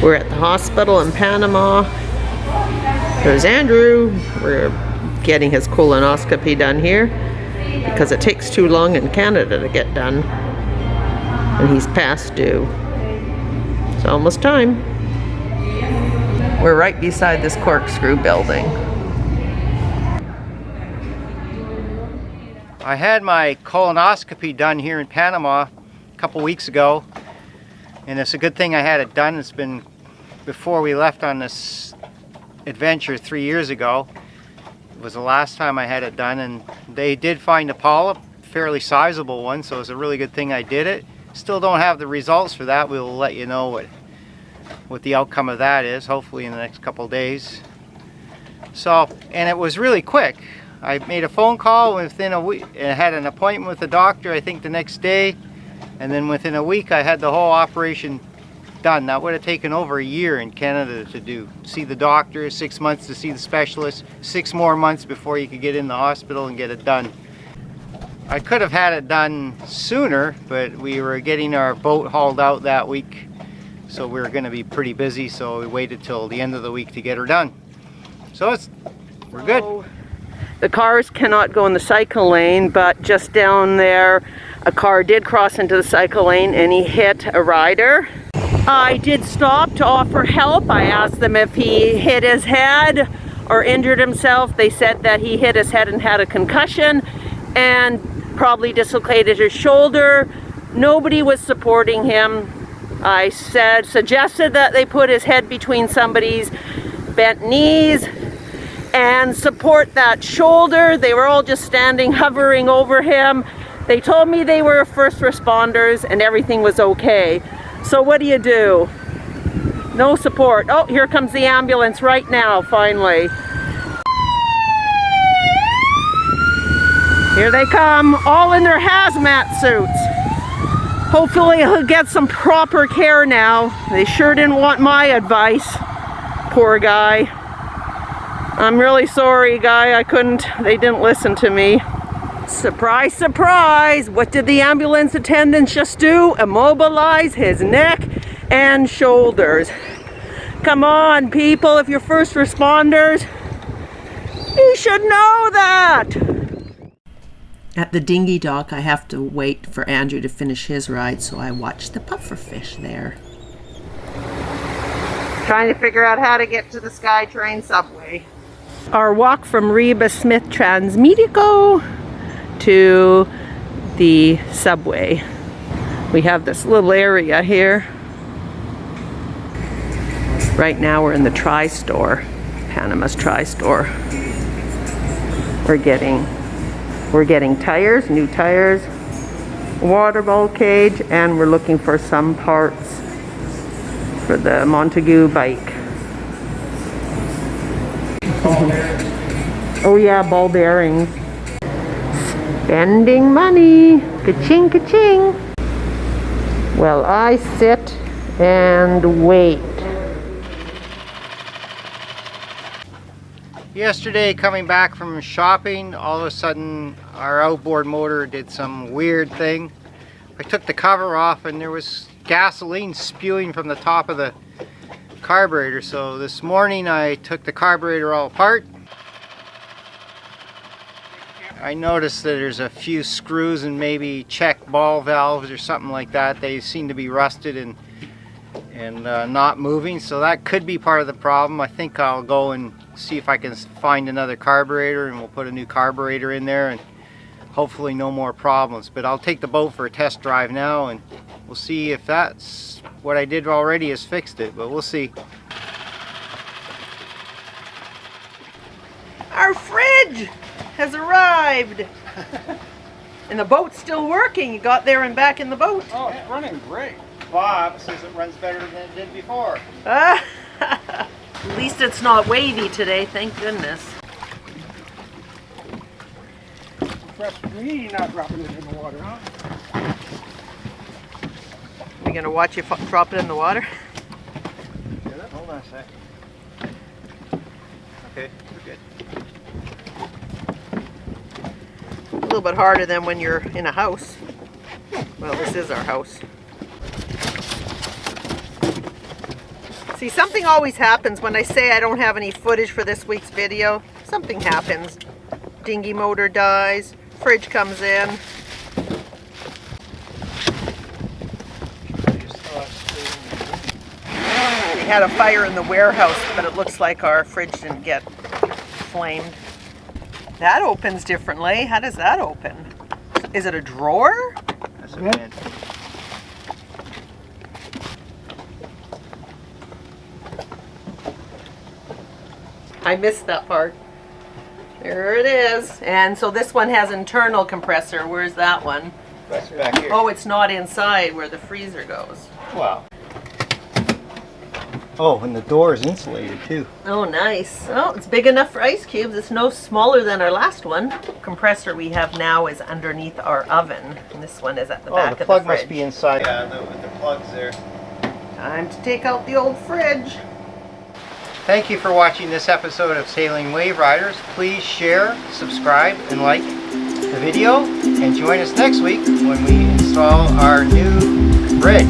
We're at the hospital in Panama. There's Andrew. We're getting his colonoscopy done here because it takes too long in Canada to get done. And he's past due. It's almost time. We're right beside this corkscrew building. I had my colonoscopy done here in Panama a couple weeks ago, and it's a good thing I had it done. It's been before we left on this adventure 3 years ago. It was the last time I had it done, and they did find a polyp, fairly sizable one, so it's a really good thing I did it. Still don't have the results for that. We'll let you know what the outcome of that is, hopefully in the next couple of days. So, and it was really quick. I made a phone call within a week and had an appointment with the doctor, I think the next day, and then within a week I had the whole operation done. That would have taken over a year in Canada to do. See the doctor, 6 months to see the specialist, 6 more months before you could get in the hospital and get it done. I could have had it done sooner, but we were getting our boat hauled out that week, so we were going to be pretty busy, so we waited till the end of the week to get her done. So we're good. The cars cannot go in the cycle lane, but just down there a car did cross into the cycle lane and he hit a rider. I did stop to offer help. I asked them if he hit his head or injured himself. They said that he hit his head and had a concussion and probably dislocated his shoulder. Nobody was supporting him. I suggested that they put his head between somebody's bent knees and support that shoulder. They were all just standing, hovering over him. They told me they were first responders and everything was okay. So what do? No support. Oh, here comes the ambulance right now, finally. Here they come, all in their hazmat suits. Hopefully he'll get some proper care now. They sure didn't want my advice. Poor guy. I'm really sorry, guy. They didn't listen to me. Surprise, surprise! What did the ambulance attendants just do? Immobilize his neck and shoulders. Come on, people, if you're first responders, you should know that! At the dinghy dock, I have to wait for Andrew to finish his ride, so I watch the pufferfish there. Trying to figure out how to get to the SkyTrain subway. Our walk from Reba Smith Transmedico to the subway. We have this little area here. Right now we're in the Tri-Store, Panama's Tri-Store. We're getting tires, new tires, water bowl cage, and we're looking for some parts for the Montague bike. Oh yeah, ball bearings. Spending money. Ka-ching, ka-ching. Well, I sit and wait. Yesterday, coming back from shopping, all of a sudden our outboard motor did some weird thing. I took the cover off and there was gasoline spewing from the top of the carburetor. So this morning I took the carburetor all apart. I noticed that there's a few screws and maybe check ball valves or something like that. They seem to be rusted and not moving, so that could be part of the problem. I think I'll go and see if I can find another carburetor and we'll put a new carburetor in there and hopefully no more problems. But I'll take the boat for a test drive now and we'll see if that's what I did already has fixed it, but we'll see. Our fridge has arrived! And the boat's still working. You got there and back in the boat. Oh, it's running great. Bob says it runs better than it did before. At least it's not wavy today, thank goodness. Fresh for me, not dropping it in the water, huh? We gonna watch you drop it in the water? Hold on a sec. Okay, we're good. A little bit harder than when you're in a house. Well, this is our house. See, something always happens when I say I don't have any footage for this week's video. Something happens. Dinghy motor dies, fridge comes in. We had a fire in the warehouse, but it looks like our fridge didn't get flamed. That opens differently. How does that open? Is it a drawer? That's a vent. I missed that part. There it is. And so this one has internal compressor. Where's that one? That's back here. Oh, it's not inside where the freezer goes. Wow. Oh, and the door is insulated too. Oh, nice. Oh, it's big enough for ice cubes. It's no smaller than our last one. Compressor we have now is underneath our oven. And this one is at the back of the fridge. Oh, the plug must be inside. Yeah, the plug's there. Time to take out the old fridge. Thank you for watching this episode of Sailing WaveRiders. Please share, subscribe, and like the video. And join us next week when we install our new fridge.